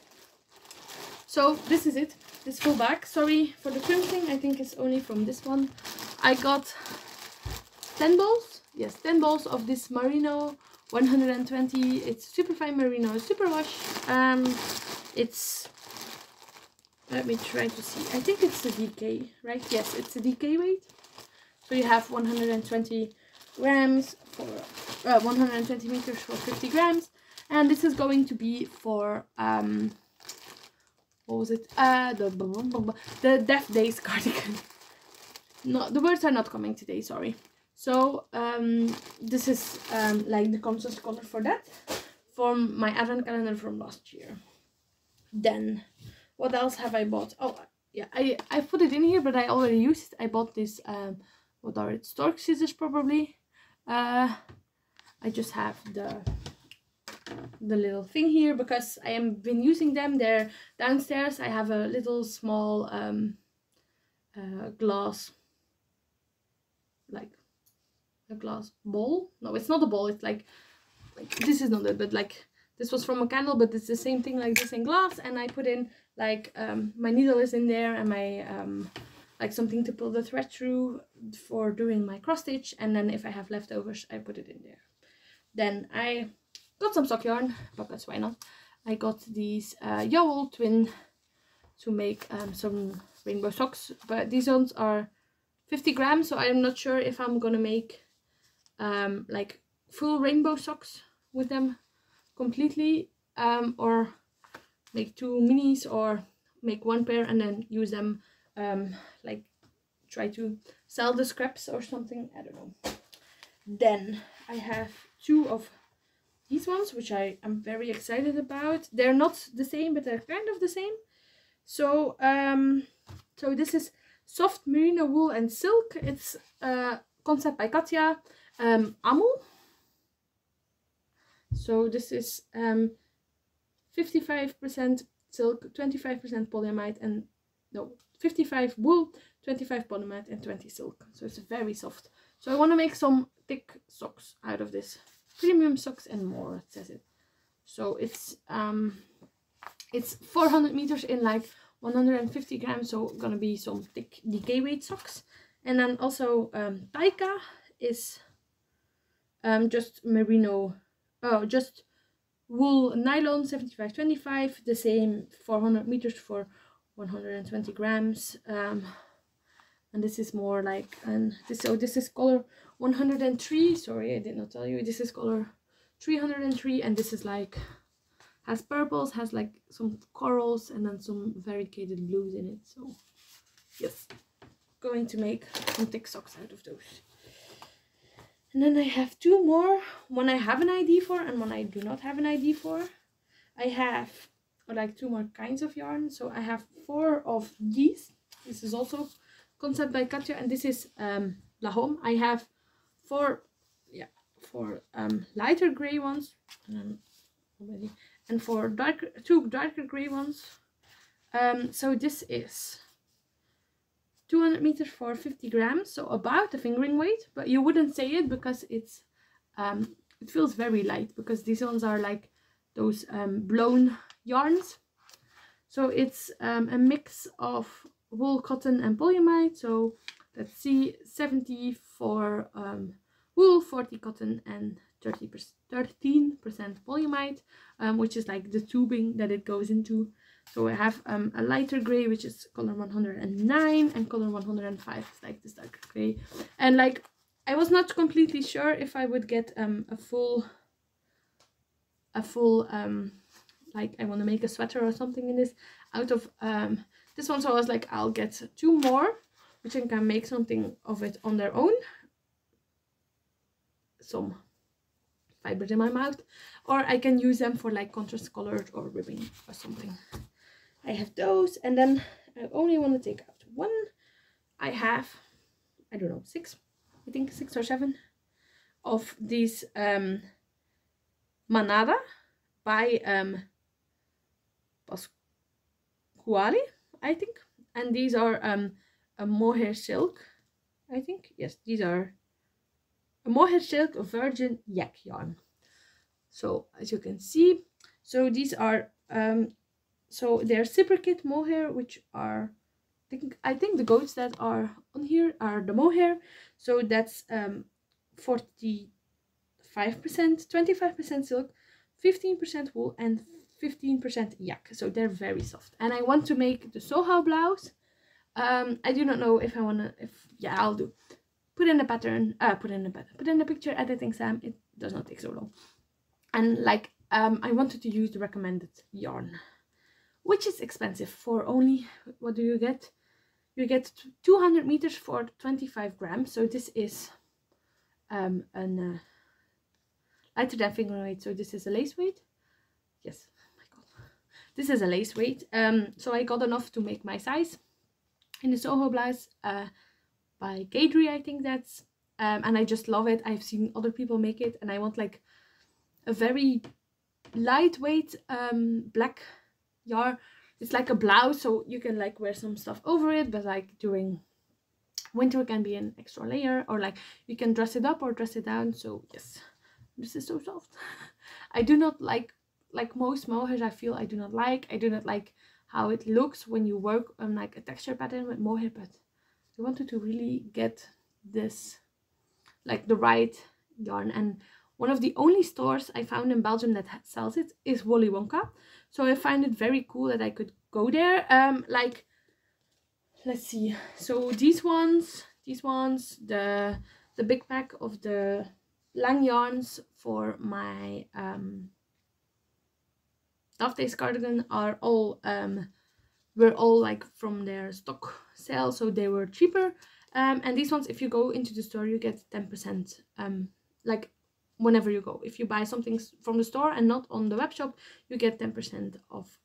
So this is it, this full bag. Sorry for the crimping, I think it's only from this one. I got 10 balls, yes, 10 balls of this merino 120. It's super fine merino, super wash. It's, let me try to see, I think it's a DK, right? Yes, it's a DK weight. So you have 120 grams for 120 meters for 50 grams, and this is going to be for what was it? The Death Days cardigan. No, the words are not coming today, sorry. So this is like the contrast color for that. from my advent calendar from last year. Then what else have I bought? Oh yeah, I put it in here, but I already used it. I bought this what are it, stork scissors probably. I just have the little thing here because I have been using them. They're downstairs. I have a little small glass, like a glass bowl. No, it's not a bowl. It's like this is not it, but like this was from a candle, but it's the same thing like this in glass. And I put in like my needle is in there, and my like something to pull the thread through for doing my cross stitch. And then if I have leftovers, I put it in there. Then I got some sock yarn because why not? I got these Yowl twin to make some rainbow socks, but these ones are 50 grams, so I'm not sure if I'm gonna make like full rainbow socks with them completely, or make 2 minis, or make 1 pair and then use them, like try to sell the scraps or something, I don't know. Then I have 2 of these ones, which I am very excited about. They're not the same, but they're kind of the same. So so this is soft merino wool and silk. It's concept by Katja, Amul. So this is 55% silk, 25% polyamide, and no, 55 wool, 25 polyamide, and 20 silk. So it's very soft. So I want to make some thick socks out of this. Premium socks and more, it says it. So it's 400 meters in like 150 grams, so gonna be some thick decay weight socks. And then also Taika is just merino, just wool nylon 75-25, the same 400 meters for 120 grams. And this is more like, this is color 103. Sorry, I did not tell you. This is color 303, and this is like, has purples, has like some corals, and then some variegated blues in it. So yes, going to make some thick socks out of those. And then I have 2 more. One I have an ID for, and one I do not have an ID for. I have like 2 more kinds of yarn. So I have 4 of these. This is also concept by Katja, and this is La Homme. I have 4 lighter gray ones, and 4 2 darker gray ones. So this is 200 meters for 50 grams, so about the fingering weight, but you wouldn't say it because it's it feels very light, because these ones are like those blown yarns. So it's a mix of wool, cotton, and polyamide. So let's see, 70 for wool, 40 cotton, and 13% polyamide, which is like the tubing that it goes into. So I have a lighter gray, which is color 109, and color 105 is like this darker gray. And like, I was not completely sure if I would get a full like, I want to make a sweater or something in this out of this one. So I was like, I'll get 2 more, which I can make something of it on their own. Some fibers in my mouth, or I can use them for like contrast colored or ribbing or something. I have those, and then I only want to take out 1. I have, I don't know, 6, I think 6 or 7 of these Manada by Pasquale, I think, and these are a mohair silk, I think. Yes, these are a mohair silk virgin yak yarn. So as you can see, so these are so they're reciprocate mohair, which are, I think the goats that are on here are the mohair. So that's 45%, 25% silk, 15% wool, and 15% yak. So they're very soft. And I want to make the Soho blouse. I do not know if I want to, yeah, I'll do. Put in the pattern, put in the picture editing, Sam. It does not take so long. And like, I wanted to use the recommended yarn, which is expensive. For only, what do you get? You get 200 meters for 25 grams. So this is lighter than finger weight. So this is a lace weight. Yes, oh my god, this is a lace weight. So I got enough to make my size in the Soho blouse by Gadry, I think that's, and I just love it. I've seen other people make it, and I want like a very lightweight black yarn. It's like a blouse, so you can like wear some stuff over it, but like during winter it can be an extra layer, or like you can dress it up or dress it down. So yes, this is so soft. I do not like most mohairs, I feel I do not like how it looks when you work on like a texture pattern with mohair, but I wanted to really get this like the right yarn. And one of the only stores I found in Belgium that sells it is Wolly Wonka. So I find it very cool that I could go there. Like, let's see. So these ones, the big pack of the Lang yarns for my Dove Days cardigan are all were all like from their stock sale, so they were cheaper. And these ones, if you go into the store, you get 10%. Like whenever you go, if you buy something from the store and not on the web shop, you get 10% off.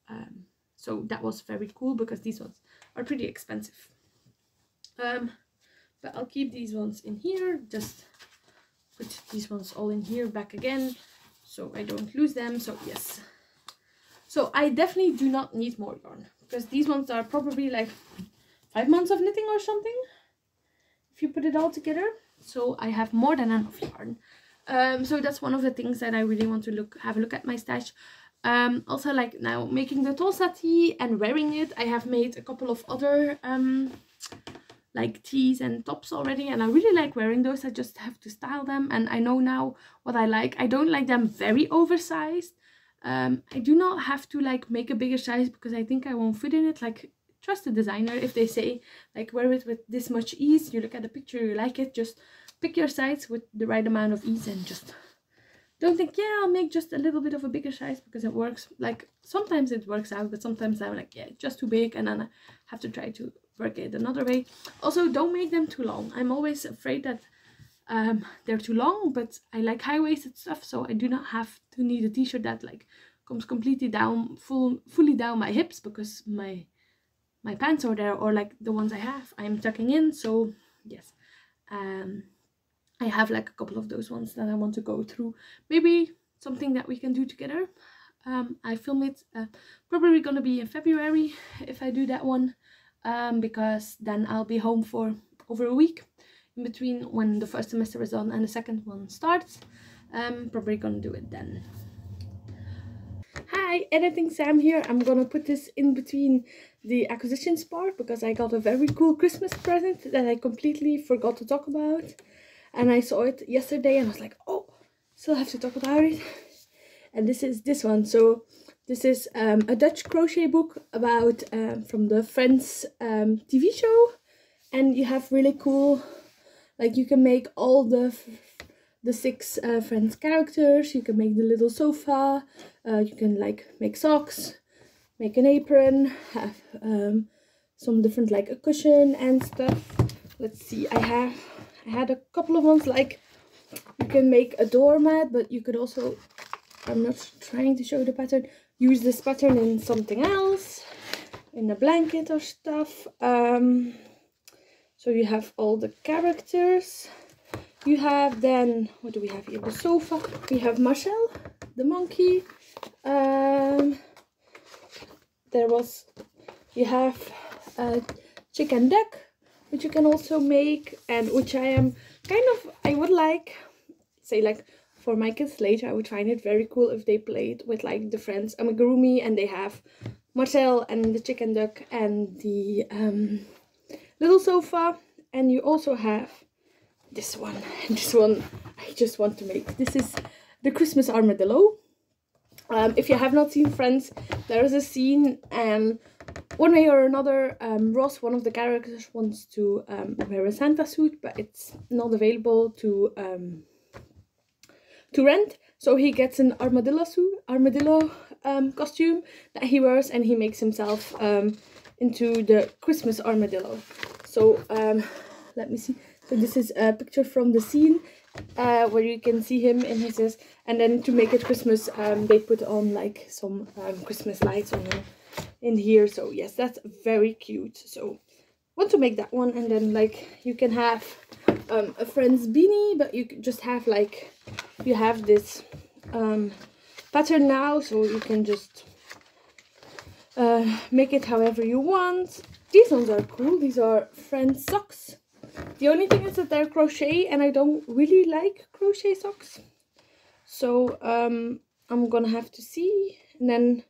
So that was very cool because these ones are pretty expensive. But I'll keep these ones in here. Just put these ones all in here back again, so I don't lose them. So yes. So I definitely do not need more yarn, because these ones are probably like 5 months of knitting or something, if you put it all together. So I have more than enough yarn. So that's one of the things that I really want to have a look at my stash. Also, like now making the Tulsa tee and wearing it, I have made a couple of other like tees and tops already, and I really like wearing those. I just have to style them, and I know now what I like. I don't like them very oversized. I do not have to like make a bigger size because I think I won't fit in it. Like, trust the designer. If they say like wear it with this much ease, you look at the picture, you like it, just pick your size with the right amount of ease, and just don't think, yeah, I'll make just a little bit of a bigger size because it works. Like sometimes it works out, but sometimes I'm like, yeah, it's just too big, and then I have to try to work it another way. Also, don't make them too long. I'm always afraid that they're too long, but I like high-waisted stuff, so I do not have to need a t-shirt that like comes completely down, fully down my hips, because my pants are there, or like the ones I have I'm tucking in. So yes, I have like a couple of those ones that I want to go through. Maybe something that we can do together. I film it probably gonna be in February if I do that one, because then I'll be home for over a week in between when the first semester is done and the second one starts. Probably gonna do it then. Hi, Editing Sam here. I'm gonna put this in between the acquisitions part because I got a very cool Christmas present that I completely forgot to talk about, and I saw it yesterday and I was like, oh, still have to talk about it. And this is this one. So this is a Dutch crochet book about from the Friends TV show, and you have really cool, like you can make all the 6 Friends characters. You can make the little sofa, you can like make socks, make an apron, have some different like a cushion and stuff. Let's see, I had a couple of ones, like you can make a doormat, but you could also, I'm not trying to show the pattern, use this pattern in something else, in a blanket or stuff. So you have all the characters. You have then, what do we have here? The sofa. We have Marcel, the monkey. You have a chicken duck, which you can also make, and which I am I would like, say like for my kids later, I would find it very cool if they played with like the Friends amigurumi, and they have Marcel and the chicken duck and the little sofa. And you also have this one, and this one I just want to make. This is the Christmas armadillo. If you have not seen Friends, there is a scene, and one way or another, Ross, one of the characters, wants to wear a Santa suit, but it's not available to rent. So he gets an armadillo costume that he wears, and he makes himself into the Christmas armadillo. So let me see. So this is a picture from the scene where you can see him, and he says, and then to make it Christmas, they put on like some Christmas lights on him in here. So yes, that's very cute. So want to make that one, and then like you can have a friend's beanie, but you can just have like, you have this pattern now, so you can just make it however you want. These ones are cool. These are friend socks. The only thing is that they're crochet, and I don't really like crochet socks, so I'm gonna have to see. And then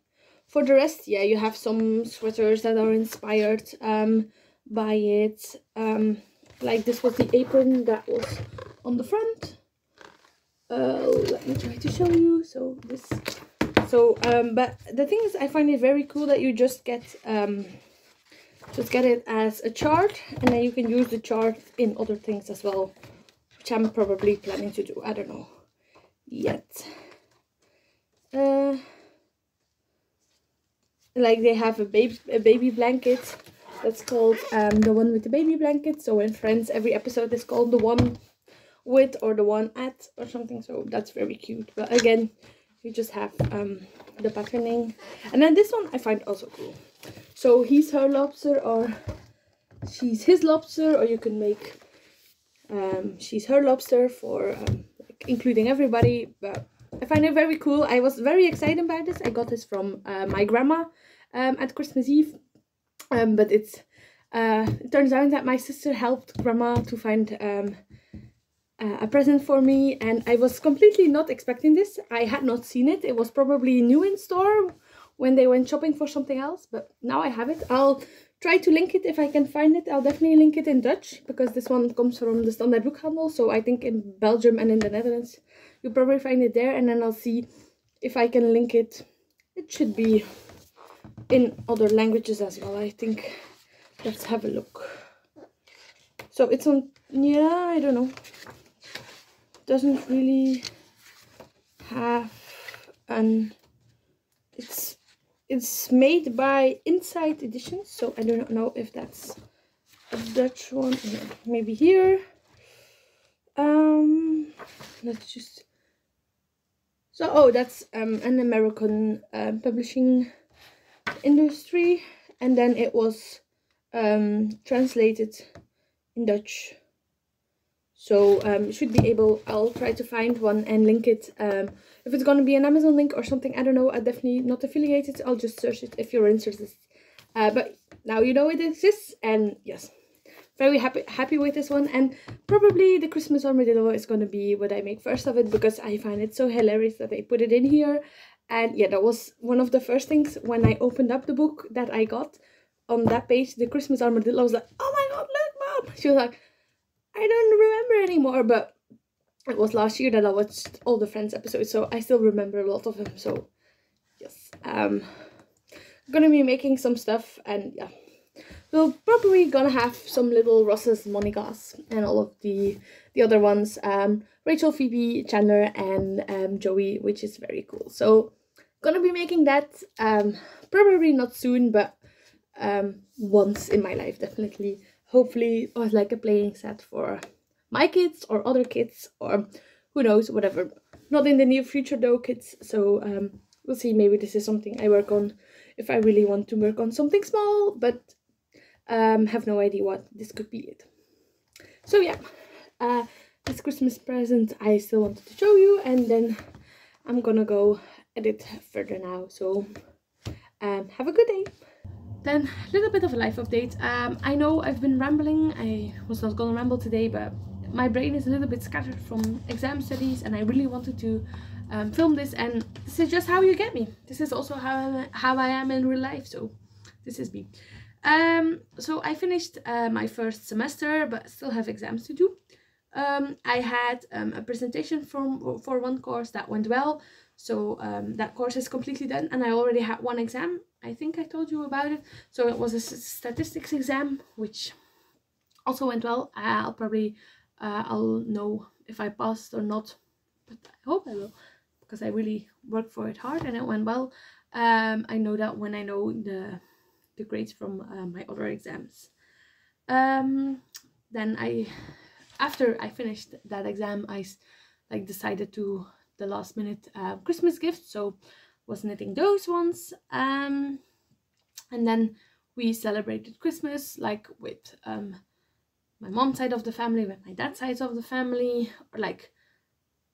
for the rest, yeah, you have some sweaters that are inspired by it. Like this was the apron that was on the front. Let me try to show you. So this, but the thing is, I find it very cool that you just get it as a chart, and then you can use the chart in other things as well, which I'm probably planning to do. I don't know yet. Like they have a baby blanket that's called the one with the baby blanket. So in Friends, every episode is called the one with or the one at or something. So that's very cute. But again, you just have the patterning. And then this one I find also cool. So he's her lobster, or she's his lobster, or you can make she's her lobster for like including everybody. But I find it very cool. I was very excited about this. I got this from my grandma at Christmas Eve. But it turns out that my sister helped grandma to find a present for me, and I was completely not expecting this. I had not seen it. It was probably new in store when they went shopping for something else, but now I have it. I'll try to link it if I can find it. I'll definitely link it in Dutch, because this one comes from the Standaard Boekhandel, so I think in Belgium and in the Netherlands you'll probably find it there, and then I'll see if I can link it. It should be in other languages as well, I think. Let's have a look. So it's on, yeah, I don't know, doesn't really have an, it's made by Inside Editions, so I don't know if that's a Dutch one. Yeah, maybe here. Let's just, so oh, that's an American publishing industry, and then it was translated in Dutch. So you should be able, I'll try to find one and link it. If it's gonna be an Amazon link or something, I don't know, I'm definitely not affiliated. I'll just search it if you're interested. But now you know it exists, and yes, very happy with this one. And probably the Christmas armadillo is gonna be what I make first of it, because I find it so hilarious that they put it in here. And yeah, that was one of the first things when I opened up the book that I got. On that page, the Christmas armadillo, I was like, oh my god, look, Mom! She was like, I don't remember anymore, but it was last year that I watched all the Friends episodes, so I still remember a lot of them. So yes, I'm gonna be making some stuff, and yeah, we're probably gonna have some little Ross's, Monica's, and all of the other ones, Rachel, Phoebe, Chandler, and Joey, which is very cool. So gonna be making that, probably not soon, but once in my life, definitely. Hopefully, or like a playing set for my kids or other kids, or who knows, whatever. Not in the near future though, kids. So we'll see. Maybe this is something I work on if I really want to work on something small, but have no idea what this could be it. So yeah, this Christmas present I still wanted to show you, and then I'm gonna go edit further now. So have a good day. Then a little bit of a life update. I know I've been rambling. I was not gonna ramble today, but my brain is a little bit scattered from exam studies, and I really wanted to film this, and this is just how you get me. This is also how I am in real life, so this is me. So I finished my first semester, but still have exams to do. I had a presentation for one course that went well, so that course is completely done, and I already had one exam. I think I told you about it. So it was a statistics exam, which also went well. I'll probably I'll know if I passed or not, but I hope I will, because I really worked for it hard and it went well. I know that when I know the grades from my other exams. Then after I finished that exam, I like decided to the last minute Christmas gift, so was knitting those ones. And then we celebrated Christmas like with my mom's side of the family, with my dad's side of the family, or like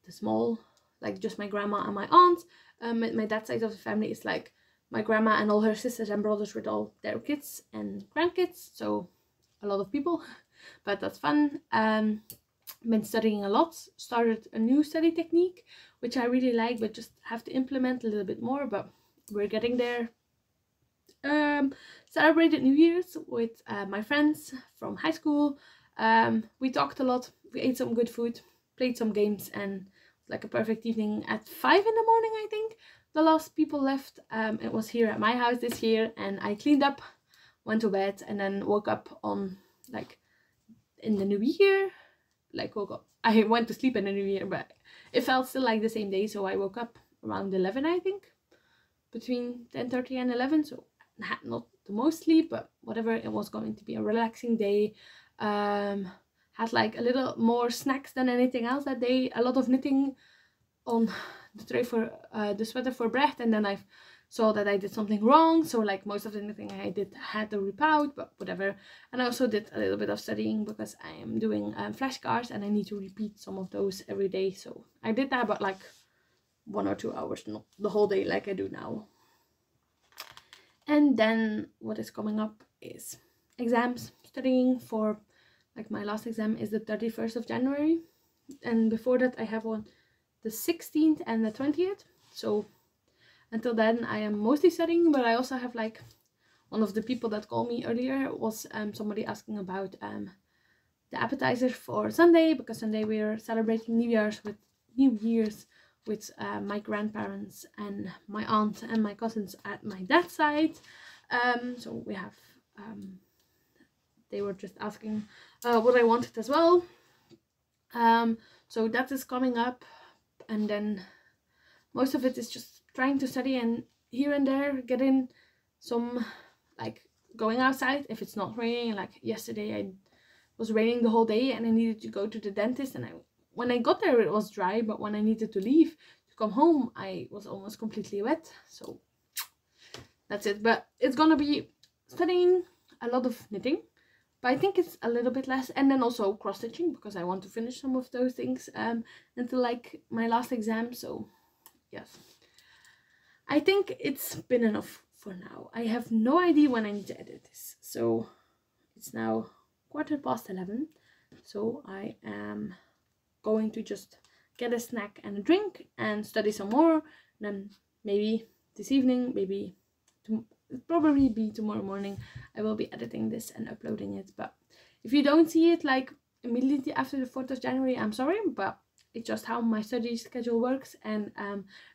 the small, like just my grandma and my aunt. My dad's side of the family is like my grandma and all her sisters and brothers with all their kids and grandkids, so a lot of people, but that's fun. Been studying a lot, started a new study technique which I really like, but just have to implement a little bit more, but we're getting there. Celebrated New Year's with my friends from high school. We talked a lot, we ate some good food, played some games, and like a perfect evening. At 5 in the morning, I think the last people left. It was here at my house this year, and I cleaned up, went to bed, and then woke up on like in the new year. Like woke up, I went to sleep in the new year, but it felt still like the same day, so I woke up around 11, I think, between 10:30 and 11, so had not the most sleep, but whatever, it was going to be a relaxing day. Had like a little more snacks than anything else that day, a lot of knitting on the tray for the sweater for bread, and then I saw that I did something wrong, so like most of the knitting I did had to rip out, but whatever. And I also did a little bit of studying because I am doing flashcards and I need to repeat some of those every day, so I did that, but like 1 or 2 hours, not the whole day like I do now. And then what is coming up is exams, studying for like my last exam is the 31st of January, and before that I have one the 16th and the 20th, so until then I am mostly studying. But I also have like one of the people that called me earlier was somebody asking about the appetizer for Sunday, because Sunday we are celebrating New Year's with my grandparents and my aunt and my cousins at my dad's side. So we have they were just asking what I wanted as well. So that is coming up, and then most of it is just trying to study and here and there get in some like going outside if it's not raining. Like yesterday it was raining the whole day and I needed to go to the dentist, and when I got there it was dry, but when I needed to leave to come home I was almost completely wet, so that's it. But it's gonna be studying, a lot of knitting, but I think it's a little bit less, and then also cross stitching because I want to finish some of those things until like my last exam. So yes, I think it's been enough for now. I have no idea when I need to edit this, so it's now 11:15, so I am going to just get a snack and a drink and study some more. Then maybe this evening, maybe probably be tomorrow morning, I will be editing this and uploading it. But if you don't see it like immediately after the 4th of January, I'm sorry, but it's just how my study schedule works. And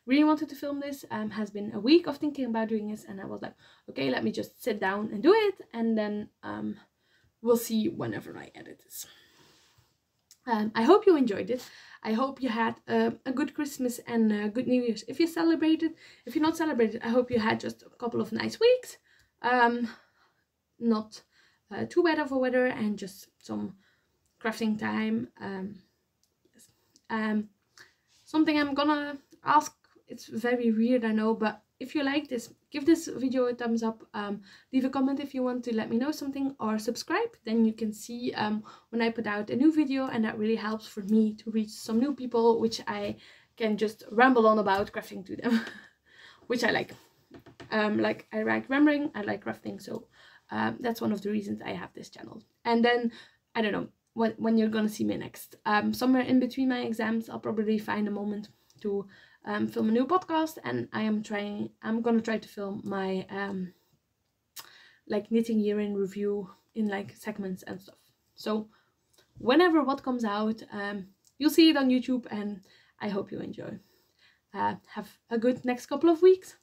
really wanted to film this. Has been a week of thinking about doing this, and I was like, okay, let me just sit down and do it, and then we'll see whenever I edit this. I hope you enjoyed it. I hope you had a good Christmas and a good New Year's if you celebrated. If you're not celebrated, I hope you had just a couple of nice weeks. Not too bad of a weather, and just some crafting time. Yes. Something I'm gonna ask, it's very weird, I know, but if you like this, give this video a thumbs up, leave a comment if you want to let me know something, or subscribe, then you can see when I put out a new video, and that really helps for me to reach some new people, which I can just ramble on about crafting to them, which I like. Like I like rambling, I like crafting, so that's one of the reasons I have this channel. And then I don't know when you're gonna see me next. Somewhere in between my exams I'll probably find a moment to film a new podcast, and I'm gonna try to film my like knitting year in review in like segments and stuff. So whenever what comes out, you'll see it on YouTube, and I hope you enjoy. Have a good next couple of weeks.